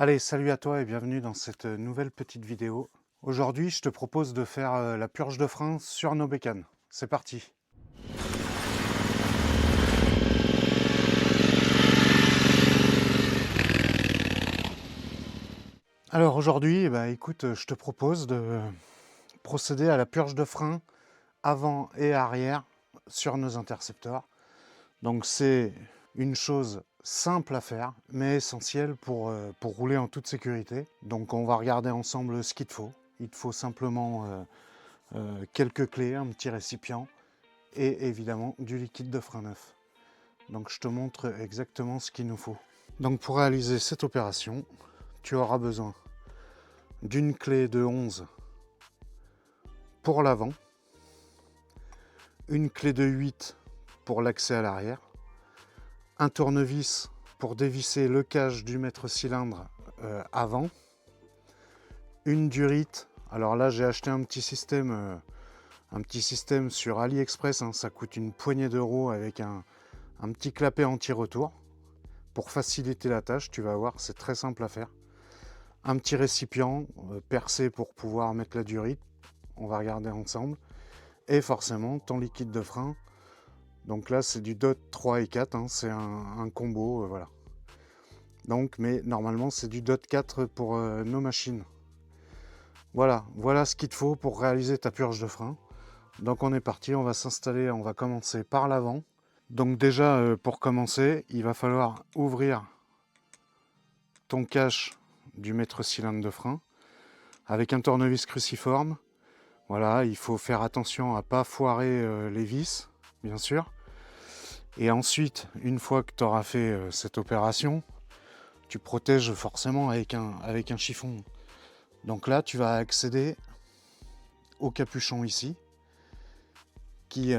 Allez, salut à toi et bienvenue dans cette nouvelle petite vidéo. Aujourd'hui, je te propose de faire la purge de frein sur nos bécanes. C'est parti! Alors aujourd'hui, écoute, je te propose de procéder à la purge de frein avant et arrière sur nos intercepteurs. Donc c'est une chose simple à faire, mais essentielle pour rouler en toute sécurité. Donc on va regarder ensemble ce qu'il te faut. Il te faut simplement quelques clés, un petit récipient et évidemment du liquide de frein neuf. Donc je te montre exactement ce qu'il nous faut. Donc pour réaliser cette opération, tu auras besoin d'une clé de 11 pour l'avant, une clé de 8 pour l'accès à l'arrière, un tournevis pour dévisser le cage du maître-cylindre avant, une durite. Alors là j'ai acheté un petit système sur AliExpress, hein, ça coûte une poignée d'euros avec un petit clapet anti-retour. Pour faciliter la tâche, tu vas voir, c'est très simple à faire. Un petit récipient percé pour pouvoir mettre la durite, on va regarder ensemble. Et forcément ton liquide de frein. Donc là c'est du DOT 3 et 4, hein, c'est un combo, voilà. Donc, mais normalement c'est du DOT 4 pour nos machines. Voilà ce qu'il te faut pour réaliser ta purge de frein. Donc on est parti, on va s'installer, on va commencer par l'avant. Donc déjà pour commencer, il va falloir ouvrir ton cache du maître-cylindre de frein avec un tournevis cruciforme. Voilà, il faut faire attention à ne pas foirer les vis, bien sûr. Et ensuite, une fois que tu auras fait cette opération, tu protèges forcément avec un chiffon. Donc là, tu vas accéder au capuchon ici, qui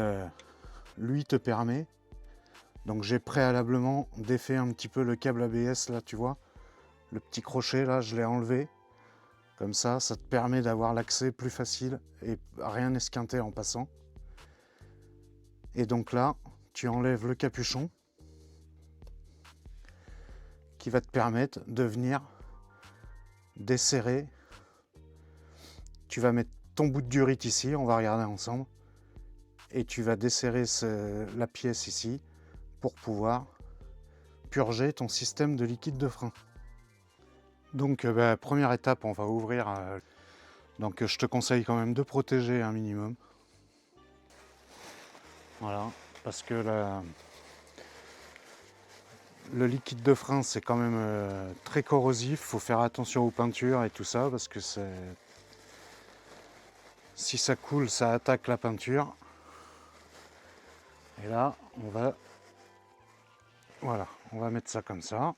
lui te permet. Donc j'ai préalablement défait un petit peu le câble ABS, là tu vois, le petit crochet là, je l'ai enlevé. Comme ça te permet d'avoir l'accès plus facile et rien esquinter en passant. Et donc là, tu enlèves le capuchon qui va te permettre de venir desserrer. Tu vas mettre ton bout de durite ici, on va regarder ensemble. Et tu vas desserrer la pièce ici pour pouvoir purger ton système de liquide de frein. Donc première étape, on va ouvrir. Donc je te conseille quand même de protéger un minimum. Voilà, parce que le liquide de frein c'est quand même très corrosif, il faut faire attention aux peintures et tout ça parce que si ça coule ça attaque la peinture. Et là on va mettre ça comme ça.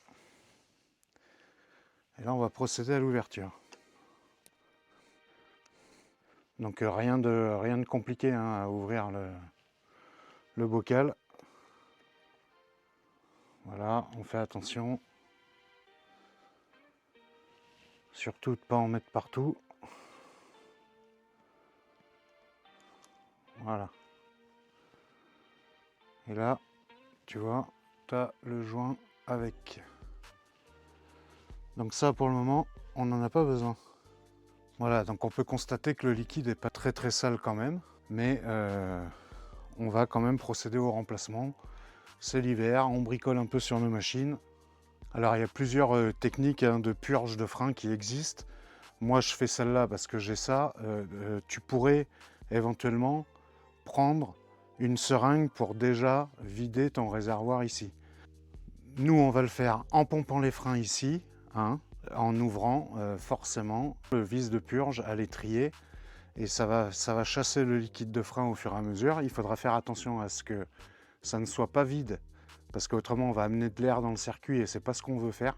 Et là on va procéder à l'ouverture. Donc rien de compliqué hein, à ouvrir le bocal. Voilà, on fait attention. Surtout de ne pas en mettre partout. Voilà. Et là, tu vois, tu as le joint avec. Donc ça, pour le moment, on n'en a pas besoin. Voilà, donc on peut constater que le liquide n'est pas très sale quand même. Mais on va quand même procéder au remplacement. C'est l'hiver, on bricole un peu sur nos machines. Alors il y a plusieurs techniques hein, de purge de frein qui existent. Moi je fais celle-là parce que j'ai ça. Tu pourrais éventuellement prendre une seringue pour déjà vider ton réservoir ici. Nous on va le faire en pompant les freins ici, hein, en ouvrant forcément le vis de purge à l'étrier. Et ça va chasser le liquide de frein au fur et à mesure. Il faudra faire attention à ce que ça ne soit pas vide, parce qu'autrement on va amener de l'air dans le circuit et c'est pas ce qu'on veut faire.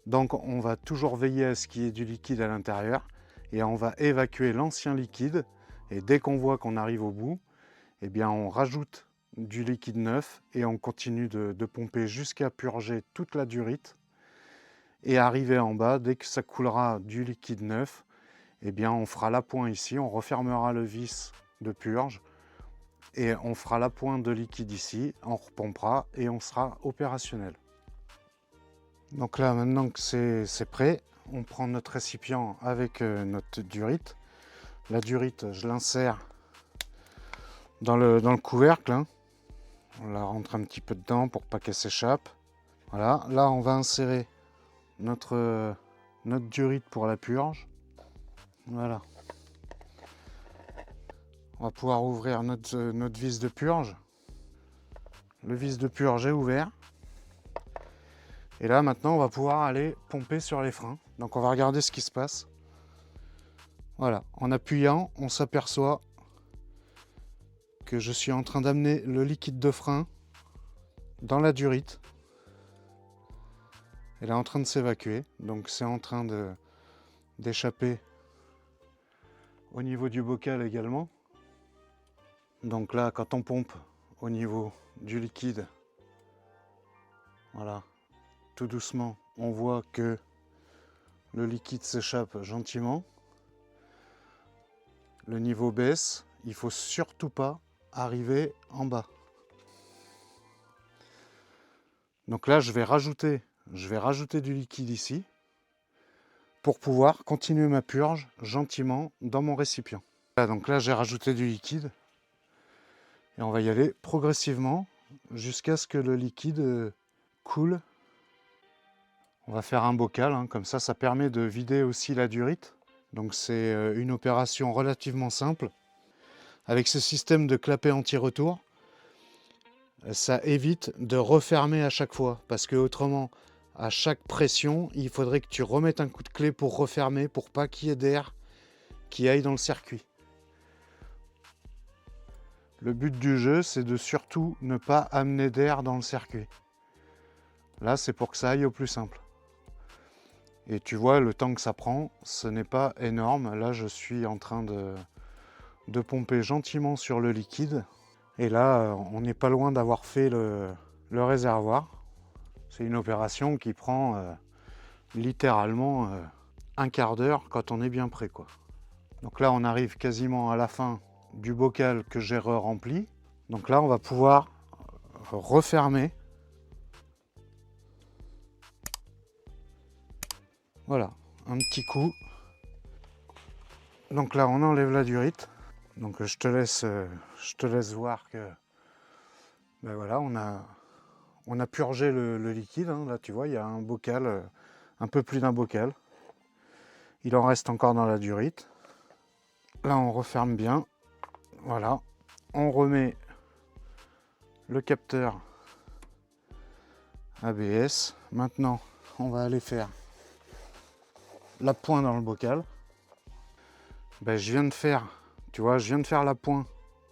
Donc on va toujours veiller à ce qu'il y ait du liquide à l'intérieur et on va évacuer l'ancien liquide. Et dès qu'on voit qu'on arrive au bout, eh bien on rajoute du liquide neuf et on continue de pomper jusqu'à purger toute la durite. Et arrivé en bas, dès que ça coulera du liquide neuf, eh bien on fera l'appoint ici, on refermera le vis de purge et on fera l'appoint de liquide ici, on repompera et on sera opérationnel. Donc là, maintenant que c'est prêt, on prend notre récipient avec notre durite. La durite, je l'insère dans le couvercle, hein. On la rentre un petit peu dedans pour pas qu'elle s'échappe. Voilà, là on va insérer notre durite pour la purge. Voilà. On va pouvoir ouvrir notre vis de purge. Le vis de purge est ouvert. Et là maintenant on va pouvoir aller pomper sur les freins. Donc on va regarder ce qui se passe. Voilà, en appuyant, on s'aperçoit que je suis en train d'amener le liquide de frein dans la durite. Elle est en train de s'évacuer, donc c'est en train d'échapper au niveau du bocal également. Donc là, quand on pompe au niveau du liquide, voilà, tout doucement, on voit que le liquide s'échappe gentiment. Le niveau baisse, il ne faut surtout pas arriver en bas. Donc là, je vais rajouter du liquide ici pour pouvoir continuer ma purge gentiment dans mon récipient. Voilà, donc là, j'ai rajouté du liquide et on va y aller progressivement jusqu'à ce que le liquide coule. On va faire un bocal, hein, comme ça permet de vider aussi la durite. Donc c'est une opération relativement simple. Avec ce système de clapet anti-retour, ça évite de refermer à chaque fois, parce que autrement, à chaque pression, il faudrait que tu remettes un coup de clé pour refermer, pour pas qu'il y ait d'air qui aille dans le circuit. Le but du jeu, c'est de surtout ne pas amener d'air dans le circuit. Là, c'est pour que ça aille au plus simple. Et tu vois, le temps que ça prend, ce n'est pas énorme. Là, je suis en train de pomper gentiment sur le liquide. Et là, on n'est pas loin d'avoir fait le réservoir. C'est une opération qui prend littéralement un quart d'heure quand on est bien prêt, quoi. Donc là, on arrive quasiment à la fin du bocal que j'ai rempli. Donc là, on va pouvoir refermer. Voilà, un petit coup. Donc là, on enlève la durite. Donc je te laisse voir que ben voilà, on a purgé le liquide, hein. Là, tu vois, il y a un bocal, un peu plus d'un bocal. Il en reste encore dans la durite. Là, on referme bien. Voilà. On remet le capteur ABS. Maintenant, on va aller faire la pointe dans le bocal. Ben, je viens de faire, tu vois, je viens de faire la pointe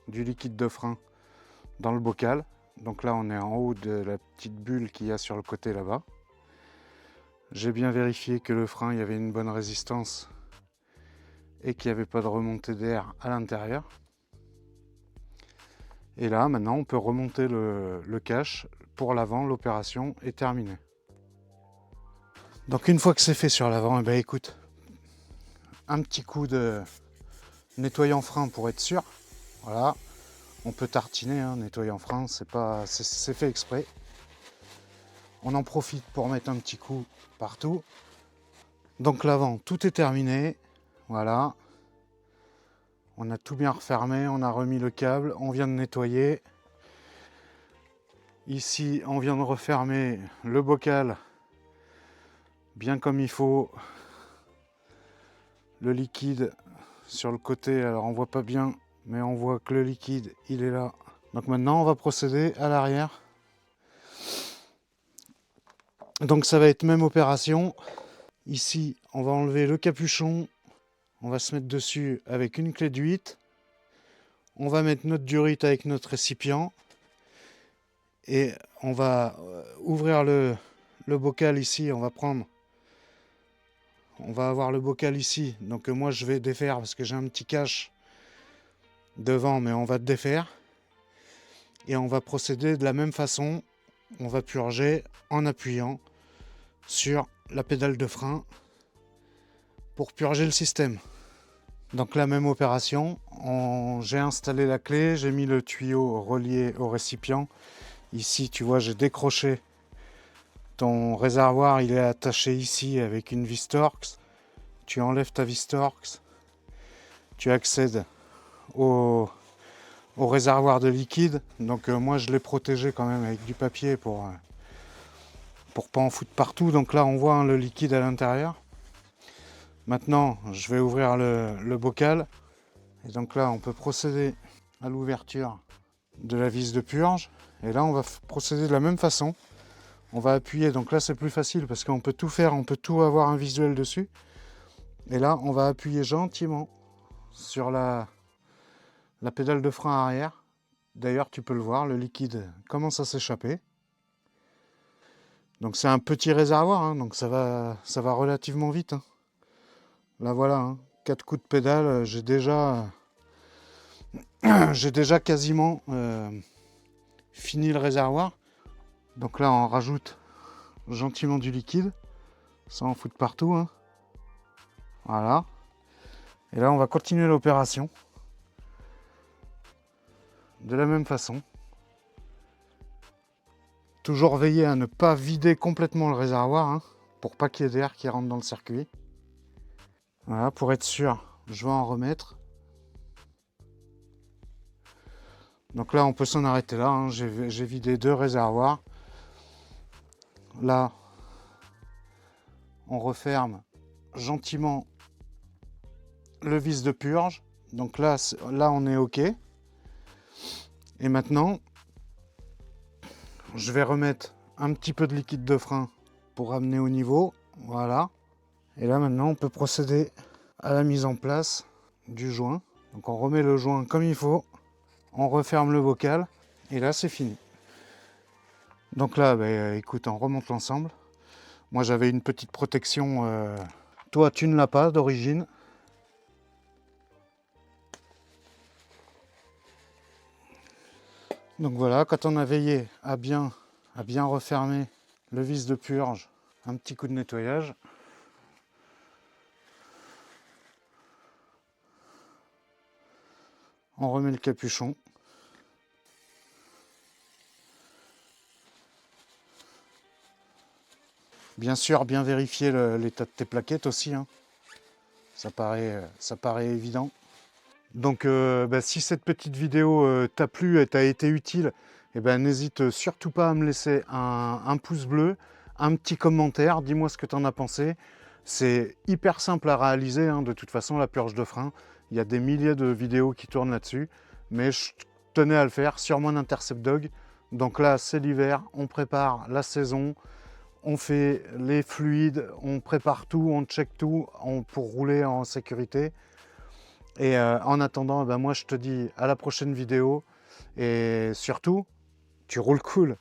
du liquide de frein dans le bocal. Donc là, on est en haut de la petite bulle qu'il y a sur le côté là-bas. J'ai bien vérifié que le frein, il y avait une bonne résistance et qu'il n'y avait pas de remontée d'air à l'intérieur. Et là, maintenant, on peut remonter le cache. Pour l'avant, l'opération est terminée. Donc une fois que c'est fait sur l'avant, eh ben, écoute, un petit coup de nettoyant frein pour être sûr. Voilà, on peut tartiner, hein, nettoyant frein, c'est fait exprès. On en profite pour mettre un petit coup partout. Donc l'avant, tout est terminé. Voilà. On a tout bien refermé, on a remis le câble, on vient de nettoyer. Ici, on vient de refermer le bocal bien comme il faut. Le liquide sur le côté, alors on voit pas bien, mais on voit que le liquide, il est là. Donc maintenant, on va procéder à l'arrière. Donc ça va être même opération. Ici, on va enlever le capuchon. On va se mettre dessus avec une clé de 8. On va mettre notre durite avec notre récipient. Et on va ouvrir le bocal ici. On va avoir le bocal ici. Donc moi, je vais défaire parce que j'ai un petit cache devant, mais on va défaire. Et on va procéder de la même façon. On va purger en appuyant sur la pédale de frein pour purger le système. Donc la même opération, j'ai installé la clé, j'ai mis le tuyau relié au récipient. Ici, tu vois, j'ai décroché ton réservoir il est attaché ici avec une vis Torx. Tu enlèves ta vis Torx, tu accèdes au réservoir de liquide. Donc moi je l'ai protégé quand même avec du papier pour pas en foutre partout. Donc là on voit hein, le liquide à l'intérieur. Maintenant je vais ouvrir le bocal. Et donc là on peut procéder à l'ouverture de la vis de purge. Et là on va procéder de la même façon. On va appuyer, donc là c'est plus facile parce qu'on peut tout faire, on peut tout avoir un visuel dessus. Et là on va appuyer gentiment sur la pédale de frein arrière. D'ailleurs tu peux le voir, le liquide commence à s'échapper. Donc c'est un petit réservoir, hein, donc ça va relativement vite. Hein. Là voilà, hein, 4 coups de pédale, j'ai déjà quasiment fini le réservoir. Donc là on rajoute gentiment du liquide, ça en fout partout. Hein. Voilà. Et là on va continuer l'opération de la même façon. Toujours veiller à ne pas vider complètement le réservoir, hein, pour pas qu'il y ait d'air qui rentre dans le circuit. Voilà, pour être sûr, je vais en remettre. Donc là, on peut s'en arrêter là. Hein. J'ai vidé 2 réservoirs. Là, on referme gentiment le vis de purge. Donc là on est OK. Et maintenant, je vais remettre un petit peu de liquide de frein pour ramener au niveau. Voilà. Et là maintenant, on peut procéder à la mise en place du joint. Donc on remet le joint comme il faut. On referme le bocal. Et là, c'est fini. Donc là, bah, écoute, on remonte l'ensemble. Moi, j'avais une petite protection. Toi, tu ne l'as pas d'origine. Donc voilà, quand on a veillé à bien refermer le vis de purge, un petit coup de nettoyage. On remet le capuchon. Bien sûr, bien vérifier l'état de tes plaquettes aussi. Hein. Ça paraît évident. Donc bah, si cette petite vidéo t'a plu et t'a été utile, eh ben, n'hésite surtout pas à me laisser un pouce bleu, un petit commentaire, dis-moi ce que tu en as pensé. C'est hyper simple à réaliser, hein, de toute façon la purge de frein, il y a des milliers de vidéos qui tournent là-dessus, mais je tenais à le faire sur mon Intercept Dog. Donc là c'est l'hiver, on prépare la saison, on fait les fluides, on prépare tout, on check tout pour rouler en sécurité. Et en attendant, ben moi je te dis à la prochaine vidéo et surtout, tu roules cool.